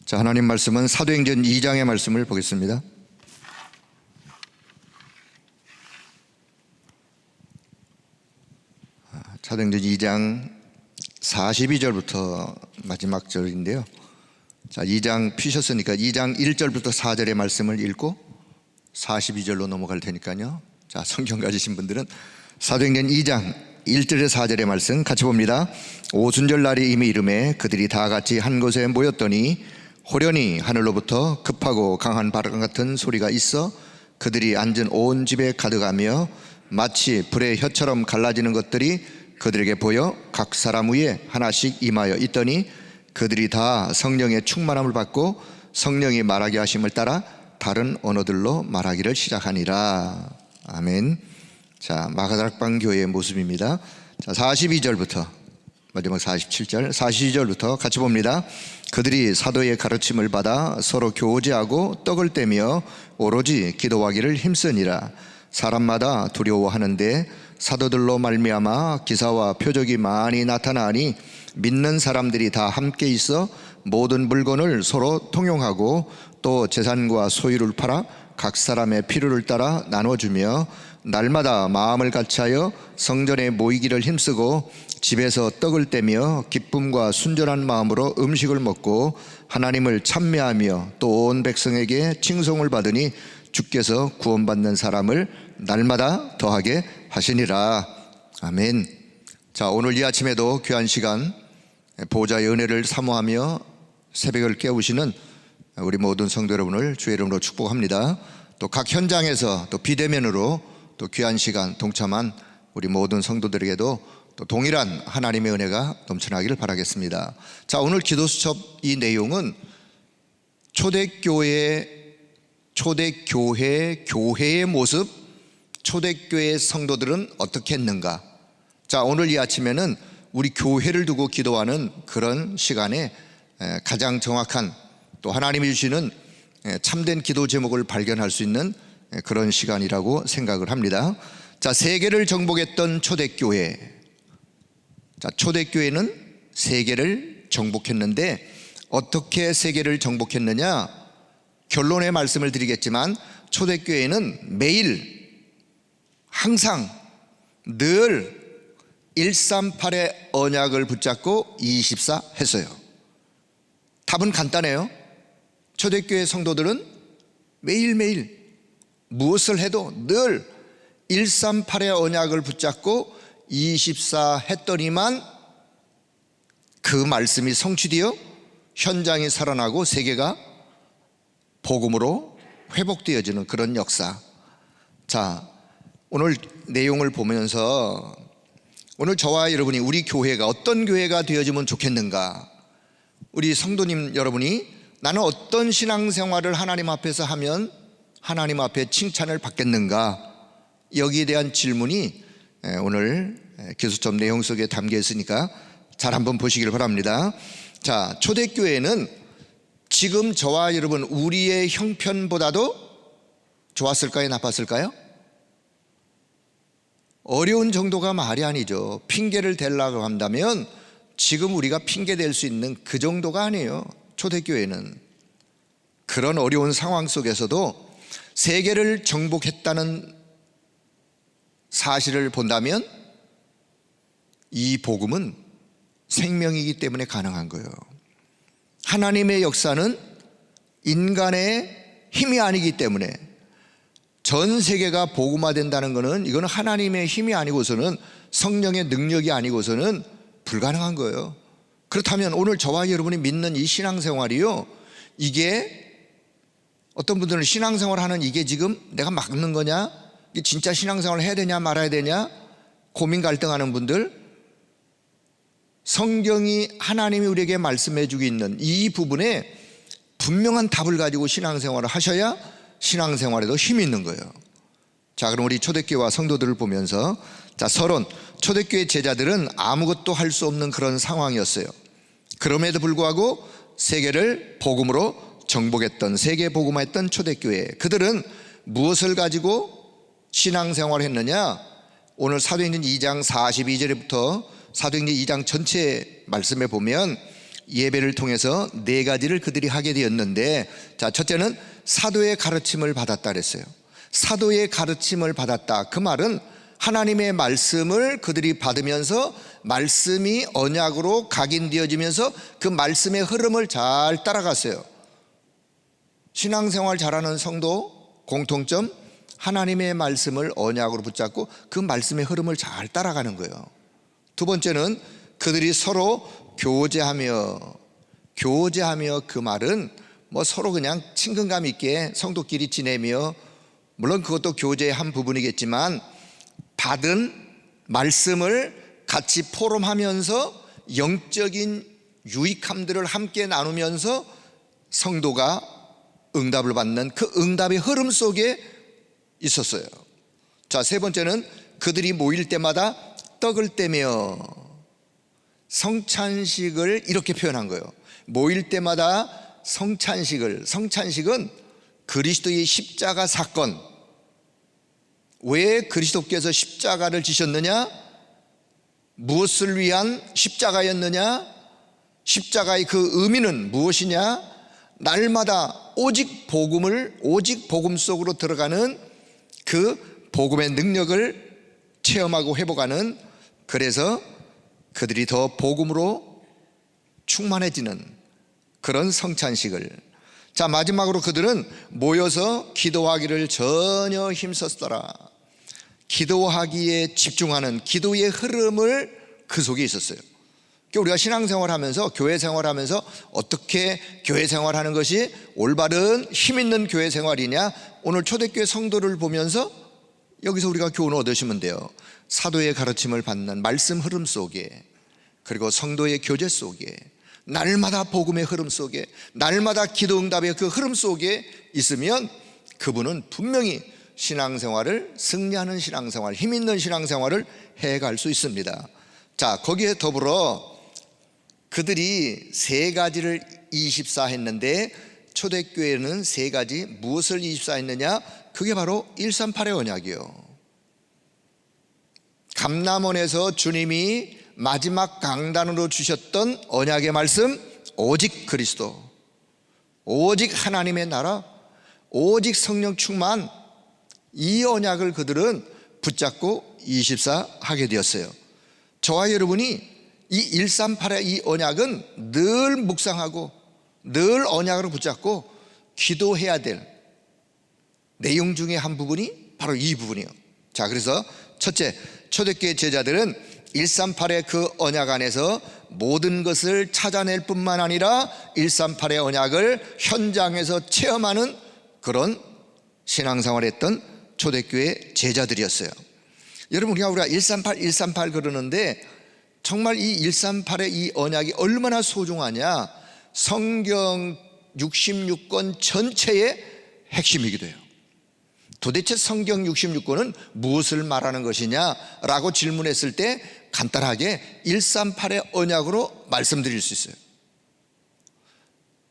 자, 하나님 말씀은 사도행전 2장의 말씀을 보겠습니다. 사도행전 2장 42절부터 마지막 절인데요. 자, 2장 피셨으니까 2장 1절부터 4절의 말씀을 읽고 42절로 넘어갈 테니까요. 자, 성경 가지신 분들은 사도행전 2장 1절에 4절의 말씀 같이 봅니다. 오순절 날이 이미 이르매 그들이 다 같이 한 곳에 모였더니 호련히 하늘로부터 급하고 강한 바람 같은 소리가 있어 그들이 앉은 온 집에 가득하며 마치 불의 혀처럼 갈라지는 것들이 그들에게 보여 각 사람 위에 하나씩 임하여 있더니 그들이 다 성령의 충만함을 받고 성령이 말하게 하심을 따라 다른 언어들로 말하기를 시작하니라. 아멘. 자, 마가다락방 교회의 모습입니다. 자, 42절부터 마지막 47절 42절부터 같이 봅니다. 그들이 사도의 가르침을 받아 서로 교제하고 떡을 떼며 오로지 기도하기를 힘쓰니라. 사람마다 두려워하는데 사도들로 말미암아 기사와 표적이 많이 나타나니 믿는 사람들이 다 함께 있어 모든 물건을 서로 통용하고 또 재산과 소유를 팔아 각 사람의 필요를 따라 나눠주며 날마다 마음을 같이하여 성전에 모이기를 힘쓰고 집에서 떡을 떼며 기쁨과 순전한 마음으로 음식을 먹고 하나님을 찬미하며 또 온 백성에게 칭송을 받으니 주께서 구원받는 사람을 날마다 더하게 하시니라. 아멘. 자, 오늘 이 아침에도 귀한 시간 보호자의 은혜를 사모하며 새벽을 깨우시는 우리 모든 성도 여러분을 주의 이름으로 축복합니다. 또 각 현장에서 또 비대면으로 또 귀한 시간 동참한 우리 모든 성도들에게도 또 동일한 하나님의 은혜가 넘쳐나기를 바라겠습니다. 자, 오늘 기도수첩 이 내용은 초대교회의 모습, 초대교회 성도들은 어떻게 했는가. 자, 오늘 이 아침에는 우리 교회를 두고 기도하는 그런 시간에 가장 정확한 또 하나님이 주시는 참된 기도 제목을 발견할 수 있는 그런 시간이라고 생각을 합니다. 자, 세계를 정복했던 초대교회. 자, 초대교회는 세계를 정복했는데 어떻게 세계를 정복했느냐? 결론의 말씀을 드리겠지만 초대교회는 매일 항상 늘 138의 언약을 붙잡고 24 했어요. 답은 간단해요. 초대교회 성도들은 매일매일 무엇을 해도 늘 138의 언약을 붙잡고 24 했더니만 그 말씀이 성취되어 현장이 살아나고 세계가 복음으로 회복되어지는 그런 역사. 자, 오늘 내용을 보면서 오늘 저와 여러분이 우리 교회가 어떤 교회가 되어지면 좋겠는가, 우리 성도님 여러분이 나는 어떤 신앙생활을 하나님 앞에서 하면 하나님 앞에 칭찬을 받겠는가, 여기에 대한 질문이 오늘 기도수첩 내용 속에 담겨 있으니까 잘 한번 보시길 바랍니다. 자, 초대교회는 지금 저와 여러분 우리의 형편보다도 좋았을까요? 나빴을까요? 어려운 정도가 말이 아니죠. 핑계를 대려고 한다면 지금 우리가 핑계 댈 수 있는 그 정도가 아니에요. 초대교회는 그런 어려운 상황 속에서도 세계를 정복했다는 사실을 본다면 이 복음은 생명이기 때문에 가능한 거예요. 하나님의 역사는 인간의 힘이 아니기 때문에 전 세계가 복음화된다는 것은 이거는 하나님의 힘이 아니고서는 성령의 능력이 아니고서는 불가능한 거예요. 그렇다면 오늘 저와 여러분이 믿는 이 신앙생활이요, 이게 어떤 분들은 신앙생활하는 이게 지금 내가 막는 거냐, 이게 진짜 신앙생활을 해야 되냐 말아야 되냐 고민 갈등하는 분들, 성경이 하나님이 우리에게 말씀해 주고 있는 이 부분에 분명한 답을 가지고 신앙생활을 하셔야 신앙생활에도 힘이 있는 거예요. 자, 그럼 우리 초대교회와 성도들을 보면서, 자, 서론 초대교회 제자들은 아무것도 할 수 없는 그런 상황이었어요. 그럼에도 불구하고 세계를 복음으로 정복했던, 세계 복음화했던 초대교회, 그들은 무엇을 가지고 신앙생활을 했느냐? 오늘 사도행전 2장 42절부터 사도행전 2장 전체 말씀에 보면 예배를 통해서 네 가지를 그들이 하게 되었는데, 자, 첫째는 사도의 가르침을 받았다 그랬어요. 사도의 가르침을 받았다, 그 말은 하나님의 말씀을 그들이 받으면서 말씀이 언약으로 각인되어지면서 그 말씀의 흐름을 잘 따라갔어요. 신앙생활 잘하는 성도 공통점, 하나님의 말씀을 언약으로 붙잡고 그 말씀의 흐름을 잘 따라가는 거예요. 두 번째는 그들이 서로 교제하며, 그 말은 뭐 서로 그냥 친근감 있게 성도끼리 지내며, 물론 그것도 교제의 한 부분이겠지만 받은 말씀을 같이 포럼하면서 영적인 유익함들을 함께 나누면서 성도가 응답을 받는 그 응답의 흐름 속에 있었어요. 자, 세 번째는 그들이 모일 때마다 떡을 떼며, 성찬식을 이렇게 표현한 거예요. 모일 때마다 성찬식은 그리스도의 십자가 사건, 왜 그리스도께서 십자가를 지셨느냐, 무엇을 위한 십자가였느냐, 십자가의 그 의미는 무엇이냐, 날마다 오직 복음 속으로 들어가는 그 복음의 능력을 체험하고 회복하는, 그래서 그들이 더 복음으로 충만해지는 그런 성찬식을. 자, 마지막으로 그들은 모여서 기도하기를 전혀 힘썼더라. 기도하기에 집중하는 기도의 흐름을 그 속에 있었어요. 그러니까 우리가 신앙생활하면서, 교회생활하면서 어떻게 교회생활하는 것이 올바른 힘있는 교회생활이냐, 오늘 초대교회 성도를 보면서 여기서 우리가 교훈을 얻으시면 돼요. 사도의 가르침을 받는 말씀 흐름 속에, 그리고 성도의 교제 속에, 날마다 복음의 흐름 속에, 날마다 기도 응답의 그 흐름 속에 있으면 그분은 분명히 신앙생활을, 승리하는 신앙생활, 힘있는 신앙생활을 해갈 수 있습니다. 자, 거기에 더불어 그들이 세 가지를 24 했는데, 초대교회는 세 가지, 무엇을 24 했느냐, 그게 바로 138의 언약이요. 감람원에서 주님이 마지막 강단으로 주셨던 언약의 말씀, 오직 그리스도, 오직 하나님의 나라, 오직 성령 충만, 이 언약을 그들은 붙잡고 24 하게 되었어요. 저와 여러분이 이 138의 이 언약은 늘 묵상하고 늘 언약으로 붙잡고 기도해야 될 내용 중에 한 부분이 바로 이 부분이에요. 자, 그래서 첫째, 초대교회 제자들은 138의 그 언약 안에서 모든 것을 찾아낼 뿐만 아니라 138의 언약을 현장에서 체험하는 그런 신앙생활을 했던 초대교회 제자들이었어요. 여러분, 우리가 138 그러는데 정말 이 138의 이 언약이 얼마나 소중하냐, 성경 66권 전체의 핵심이기도 해요. 도대체 성경 66권은 무엇을 말하는 것이냐라고 질문했을 때 간단하게 138의 언약으로 말씀드릴 수 있어요.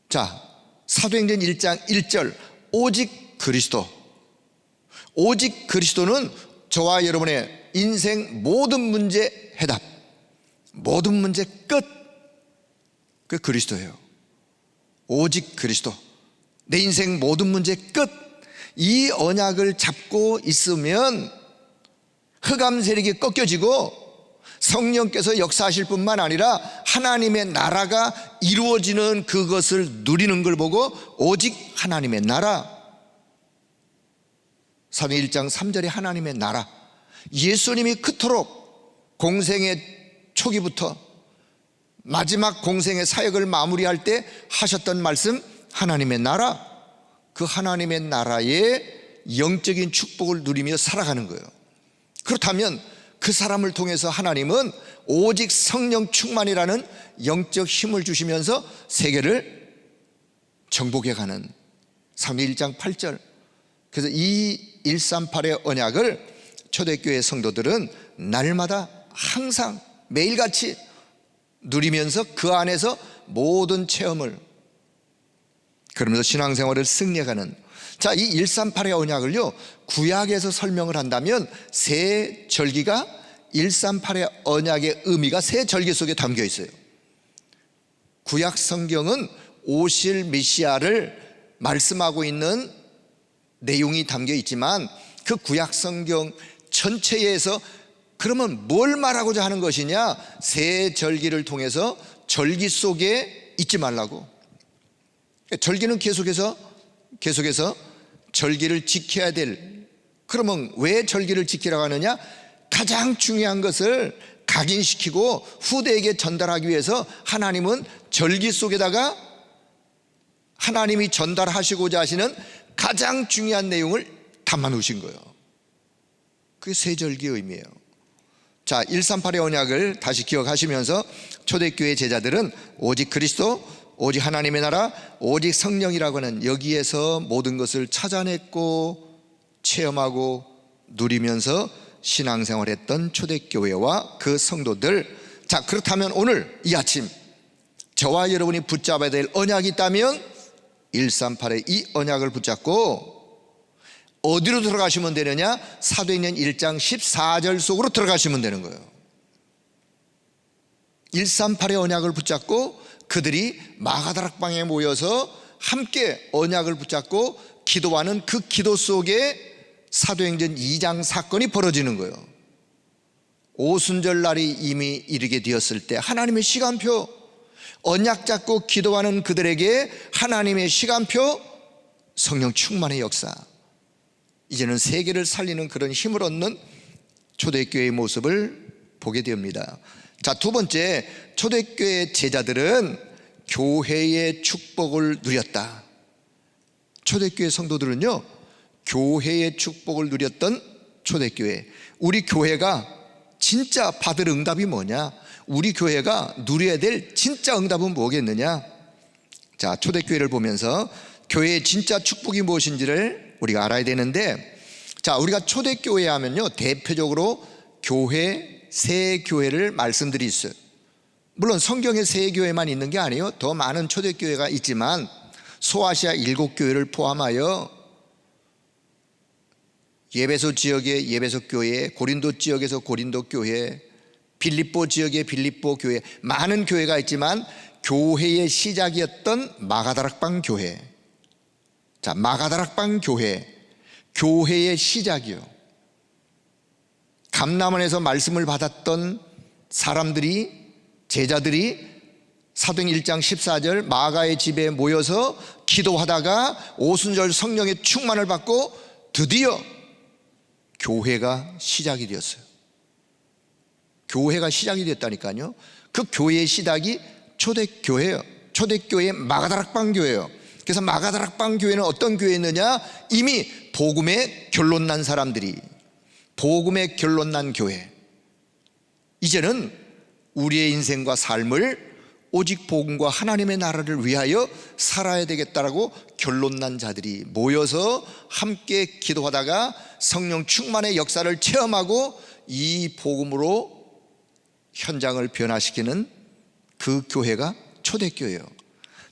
자, 사도행전 1장 1절, 오직 그리스도. 오직 그리스도는 저와 여러분의 인생 모든 문제 해답, 모든 문제 끝, 그 그리스도예요. 오직 그리스도, 내 인생 모든 문제 끝. 이 언약을 잡고 있으면 흑암 세력이 꺾여지고 성령께서 역사하실 뿐만 아니라 하나님의 나라가 이루어지는 그것을 누리는 걸 보고, 오직 하나님의 나라, 사도행 1장 3절에 하나님의 나라, 예수님이 그토록 공생의 초기부터 마지막 공생의 사역을 마무리할 때 하셨던 말씀, 하나님의 나라, 그 하나님의 나라의 영적인 축복을 누리며 살아가는 거예요. 그렇다면 그 사람을 통해서 하나님은 오직 성령 충만이라는 영적 힘을 주시면서 세계를 정복해가는, 사도행 1장 8절. 그래서 이 138의 언약을 초대교회 성도들은 날마다 항상 매일같이 누리면서 그 안에서 모든 체험을, 그러면서 신앙생활을 승리해가는. 자, 이 138의 언약을요, 구약에서 설명을 한다면 세 절기가 138의 언약의 의미가 세 절기 속에 담겨 있어요. 구약 성경은 오실 메시아를 말씀하고 있는 내용이 담겨 있지만 그 구약 성경 전체에서 그러면 뭘 말하고자 하는 것이냐? 새 절기를 통해서 절기 속에 잊지 말라고. 절기는 계속해서 절기를 지켜야 될, 그러면 왜 절기를 지키라고 하느냐? 가장 중요한 것을 각인시키고 후대에게 전달하기 위해서 하나님은 절기 속에다가 하나님이 전달하시고자 하시는 가장 중요한 내용을 담아 놓으신 거예요. 그게 새 절기의 의미예요. 자, 138의 언약을 다시 기억하시면서 초대교회 제자들은 오직 그리스도, 오직 하나님의 나라, 오직 성령이라고 하는 여기에서 모든 것을 찾아냈고 체험하고 누리면서 신앙생활했던 초대교회와 그 성도들. 자, 그렇다면 오늘 이 아침 저와 여러분이 붙잡아야 될 언약이 있다면 138의 이 언약을 붙잡고 어디로 들어가시면 되느냐? 사도행전 1장 14절 속으로 들어가시면 되는 거예요. 138의 언약을 붙잡고 그들이 마가다락방에 모여서 함께 언약을 붙잡고 기도하는 그 기도 속에 사도행전 2장 사건이 벌어지는 거예요. 오순절 날이 이미 이르게 되었을 때 하나님의 시간표, 언약 잡고 기도하는 그들에게 하나님의 시간표, 성령 충만의 역사, 이제는 세계를 살리는 그런 힘을 얻는 초대교회의 모습을 보게 됩니다. 자, 두 번째, 초대교회 제자들은 교회의 축복을 누렸다. 초대교회 성도들은요, 교회의 축복을 누렸던 초대교회. 우리 교회가 진짜 받을 응답이 뭐냐? 우리 교회가 누려야 될 진짜 응답은 뭐겠느냐? 자, 초대교회를 보면서 교회의 진짜 축복이 무엇인지를 우리가 알아야 되는데, 자, 우리가 초대교회 하면요 대표적으로 교회, 새 교회를 말씀드릴 수 있어요. 물론 성경에 새 교회만 있는 게 아니에요. 더 많은 초대교회가 있지만 소아시아 7교회를 포함하여 예배소 지역의 예배소 교회, 고린도 지역에서 고린도 교회, 빌립보 지역의 빌립보 교회, 많은 교회가 있지만 교회의 시작이었던 마가다락방 교회. 자, 마가다락방 교회, 교회의 시작이요. 감람원에서 말씀을 받았던 사람들이, 제자들이 사도행전 1장 14절 마가의 집에 모여서 기도하다가 오순절 성령의 충만을 받고 드디어 교회가 시작이 되었어요. 교회가 시작이 됐다니까요. 그 교회의 시작이 초대교회예요. 초대교회 마가다락방 교회예요. 그래서 마가다락방 교회는 어떤 교회였느냐? 이미 복음에 결론 난 사람들이, 복음에 결론 난 교회. 이제는 우리의 인생과 삶을 오직 복음과 하나님의 나라를 위하여 살아야 되겠다라고 결론 난 자들이 모여서 함께 기도하다가 성령 충만의 역사를 체험하고 이 복음으로 현장을 변화시키는 그 교회가 초대교회예요.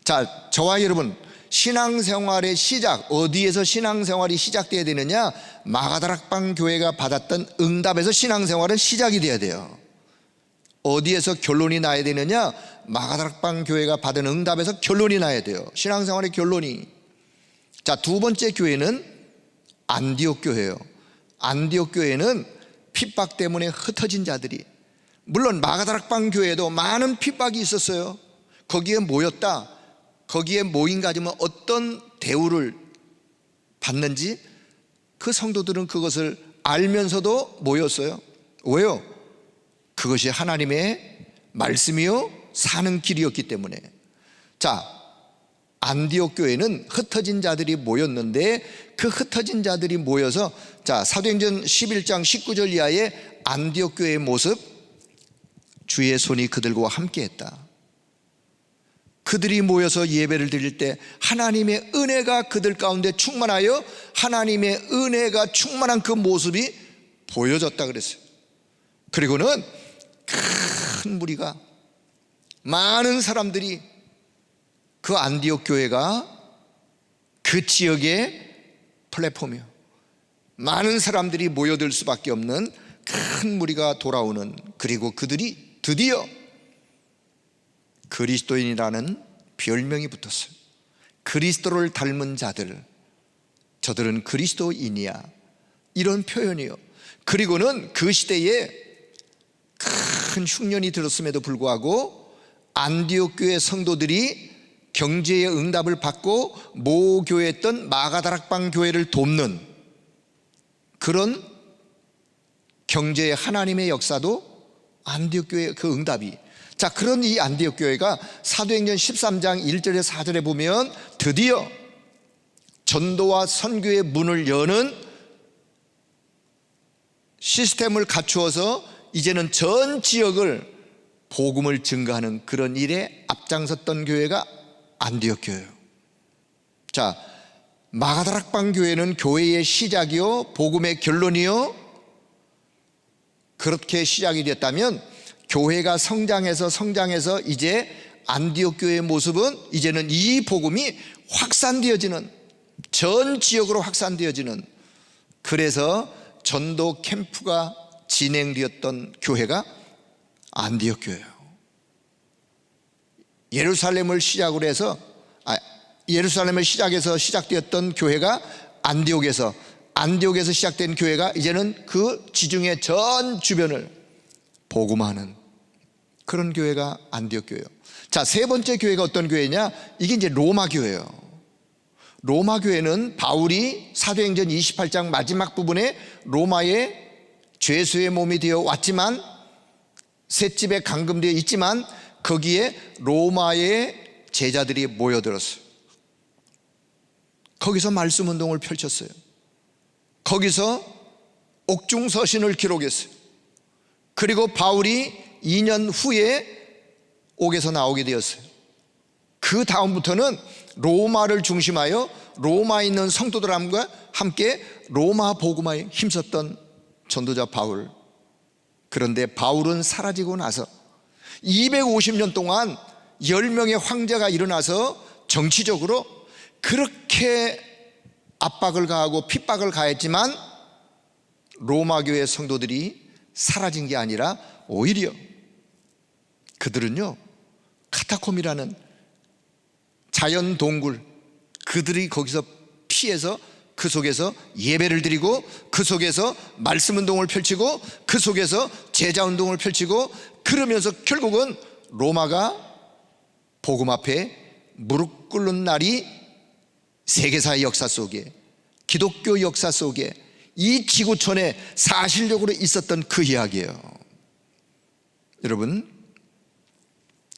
자, 저와 여러분, 신앙생활의 시작, 어디에서 신앙생활이 시작돼야 되느냐? 마가다락방 교회가 받았던 응답에서 신앙생활은 시작이 돼야 돼요. 어디에서 결론이 나야 되느냐? 마가다락방 교회가 받은 응답에서 결론이 나야 돼요. 신앙생활의 결론이. 자, 두 번째 교회는 안디옥 교회예요. 안디옥 교회는 핍박 때문에 흩어진 자들이, 물론 마가다락방 교회에도 많은 핍박이 있었어요. 거기에 모였다. 거기에 모임 가지면 어떤 대우를 받는지 그 성도들은 그것을 알면서도 모였어요. 왜요? 그것이 하나님의 말씀이요 사는 길이었기 때문에. 자, 안디옥 교회는 흩어진 자들이 모였는데 그 흩어진 자들이 모여서, 자, 사도행전 11장 19절 이하의 안디옥 교회의 모습, 주의 손이 그들과 함께 했다. 그들이 모여서 예배를 드릴 때 하나님의 은혜가 그들 가운데 충만하여 하나님의 은혜가 충만한 그 모습이 보여졌다 그랬어요. 그리고는 큰 무리가, 많은 사람들이, 그 안디옥 교회가 그 지역의 플랫폼이요, 많은 사람들이 모여들 수밖에 없는 큰 무리가 돌아오는, 그리고 그들이 드디어 그리스도인이라는 별명이 붙었어요. 그리스도를 닮은 자들, 저들은 그리스도인이야, 이런 표현이요. 그리고는 그 시대에 큰 흉년이 들었음에도 불구하고 안디옥 교회 성도들이 경제의 응답을 받고 모교회했던 마가다락방 교회를 돕는 그런 경제의 하나님의 역사도 안디옥 교회의 그 응답이, 자, 그런 이 안디옥 교회가 사도행전 13장 1절에 4절에 보면 드디어 전도와 선교의 문을 여는 시스템을 갖추어서 이제는 전 지역을 복음을 증거하는 그런 일에 앞장섰던 교회가 안디옥 교회예요. 자, 마가다락방 교회는 교회의 시작이요, 복음의 결론이요. 그렇게 시작이 됐다면 교회가 성장해서 이제 안디옥 교회의 모습은 이제는 이 복음이 확산되어지는, 전 지역으로 확산되어지는, 그래서 전도 캠프가 진행되었던 교회가 안디옥 교회예요. 예루살렘을 시작해서 시작되었던 교회가 안디옥에서 시작된 교회가 이제는 그 지중해 전 주변을 복음하는 그런 교회가 안디옥 교회예요. 자, 세 번째 교회가 어떤 교회냐? 이게 이제 로마 교회예요. 로마 교회는 바울이 사도행전 28장 마지막 부분에 로마의 죄수의 몸이 되어 왔지만, 셋집에 감금되어 있지만 거기에 로마의 제자들이 모여들었어요. 거기서 말씀 운동을 펼쳤어요. 거기서 옥중서신을 기록했어요. 그리고 바울이 2년 후에 옥에서 나오게 되었어요. 그 다음부터는 로마를 중심하여 로마에 있는 성도들과 함께 로마 복음화에 힘썼던 전도자 바울. 그런데 바울은 사라지고 나서 250년 동안 10명의 황제가 일어나서 정치적으로 그렇게 압박을 가하고 핍박을 가했지만 로마 교회 성도들이 사라진 게 아니라 오히려 그들은요, 카타콤이라는 자연 동굴, 그들이 거기서 피해서 그 속에서 예배를 드리고 그 속에서 말씀 운동을 펼치고 그 속에서 제자 운동을 펼치고, 그러면서 결국은 로마가 복음 앞에 무릎 꿇는 날이 세계사의 역사 속에, 기독교 역사 속에, 이 지구촌에 사실적으로 있었던 그 이야기예요. 여러분,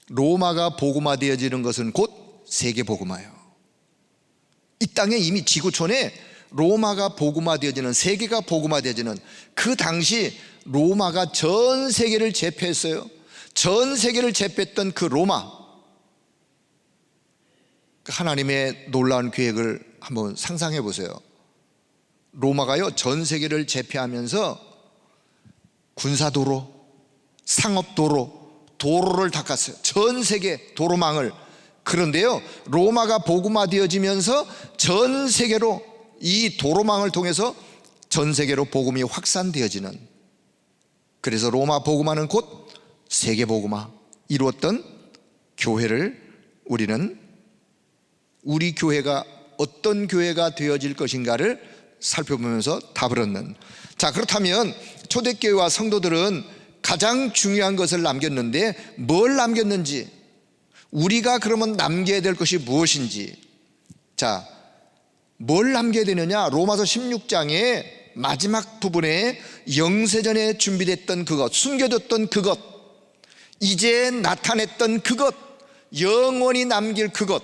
로마가 복음화되어지는 것은 곧 세계 복음화예요. 이 땅에 이미 지구촌에 로마가 복음화되어지는, 세계가 복음화되어지는, 그 당시 로마가 전 세계를 제패했어요. 전 세계를 제패했던 그 로마, 하나님의 놀라운 계획을 한번 상상해 보세요. 로마가요, 전 세계를 제패하면서 군사도로, 상업도로, 도로를 닦았어요. 전 세계 도로망을. 그런데요, 로마가 복음화되어지면서 전 세계로 이 도로망을 통해서 전 세계로 복음이 확산되어지는, 그래서 로마 복음화는 곧 세계 복음화 이루었던 교회를 우리는, 우리 교회가 어떤 교회가 되어질 것인가를 살펴보면서 답을 얻는. 자, 그렇다면 초대교회와 성도들은 가장 중요한 것을 남겼는데 뭘 남겼는지, 우리가 그러면 남겨야 될 것이 무엇인지, 자, 뭘 남겨야 되느냐? 로마서 16장의 마지막 부분에 영세전에 준비됐던 그것, 숨겨뒀던 그것, 이제 나타냈던 그것, 영원히 남길 그것,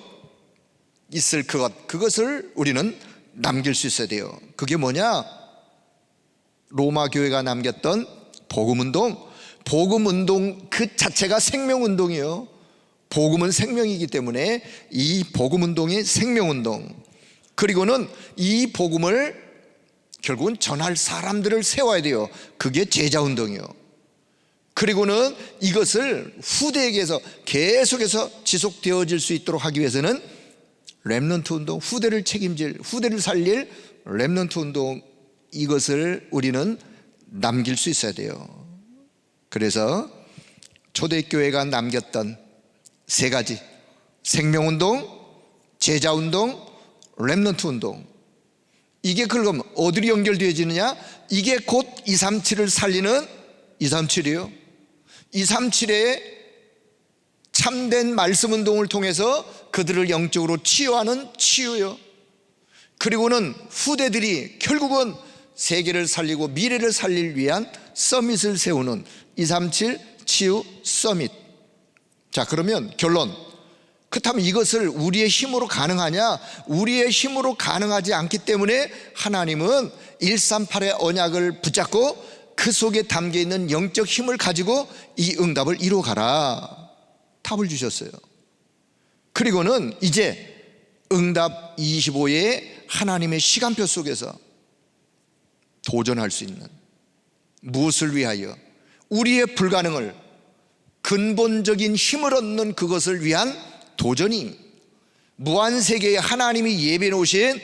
있을 그것, 그것을 우리는 남길 수 있어야 돼요. 그게 뭐냐? 로마 교회가 남겼던 복음운동. 복음운동 그 자체가 생명운동이에요. 복음은 생명이기 때문에 이 복음운동이 생명운동. 그리고는 이 복음을 결국은 전할 사람들을 세워야 돼요. 그게 제자운동이에요. 그리고는 이것을 후대에게서 계속해서 지속되어질 수 있도록 하기 위해서는 렘넌트 운동, 후대를 책임질, 후대를 살릴 렘넌트 운동, 이것을 우리는 남길 수 있어야 돼요. 그래서 초대교회가 남겼던 세 가지: 생명운동, 제자운동, 렘넌트 운동. 이게 그럼 어디로 연결되어지느냐? 이게 곧 237을 살리는 237이에요. 237의 참된 말씀 운동을 통해서 그들을 영적으로 치유하는 치유요. 그리고는 후대들이 결국은 세계를 살리고 미래를 살릴 위한 서밋을 세우는 237 치유 서밋. 자, 그러면 결론. 그렇다면 이것을 우리의 힘으로 가능하냐? 우리의 힘으로 가능하지 않기 때문에 하나님은 138의 언약을 붙잡고 그 속에 담겨있는 영적 힘을 가지고 이 응답을 이루어가라 답을 주셨어요. 그리고는 이제 응답 25의 하나님의 시간표 속에서 도전할 수 있는, 무엇을 위하여? 우리의 불가능을 근본적인 힘을 얻는 그것을 위한 도전이, 무한세계에 하나님이 예비해 놓으신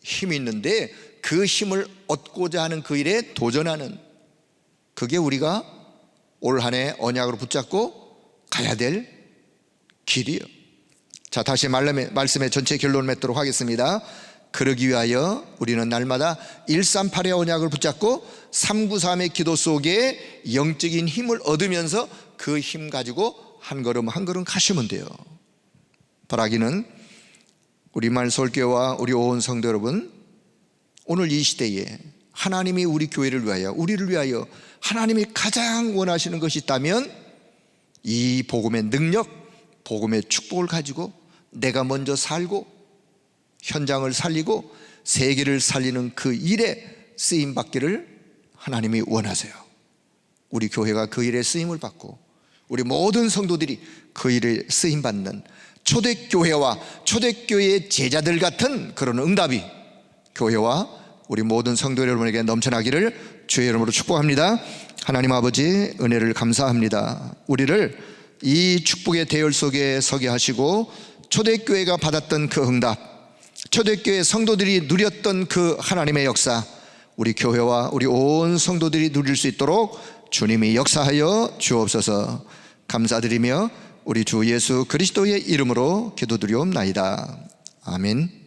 힘이 있는데 그 힘을 얻고자 하는 그 일에 도전하는, 그게 우리가 올 한 해 언약으로 붙잡고 가야 될 길이요. 자, 다시 말씀의 전체 결론을 맺도록 하겠습니다. 그러기 위하여 우리는 날마다 138의 언약을 붙잡고 393의 기도 속에 영적인 힘을 얻으면서 그 힘 가지고 한 걸음 한 걸음 가시면 돼요. 바라기는 우리 만서울교회와 우리 온 성도 여러분, 오늘 이 시대에 하나님이 우리 교회를 위하여, 우리를 위하여 하나님이 가장 원하시는 것이 있다면 이 복음의 능력, 복음의 축복을 가지고 내가 먼저 살고 현장을 살리고 세계를 살리는 그 일에 쓰임받기를 하나님이 원하세요. 우리 교회가 그 일에 쓰임을 받고 우리 모든 성도들이 그 일에 쓰임받는 초대교회와 초대교회의 제자들 같은 그런 응답이 교회와 우리 모든 성도 여러분에게 넘쳐나기를 주의 이름으로 축복합니다. 하나님 아버지, 은혜를 감사합니다. 우리를 이 축복의 대열 속에 서게 하시고 초대교회가 받았던 그 응답, 초대교회 성도들이 누렸던 그 하나님의 역사, 우리 교회와 우리 온 성도들이 누릴 수 있도록 주님이 역사하여 주옵소서. 감사드리며 우리 주 예수 그리스도의 이름으로 기도드리옵나이다. 아멘.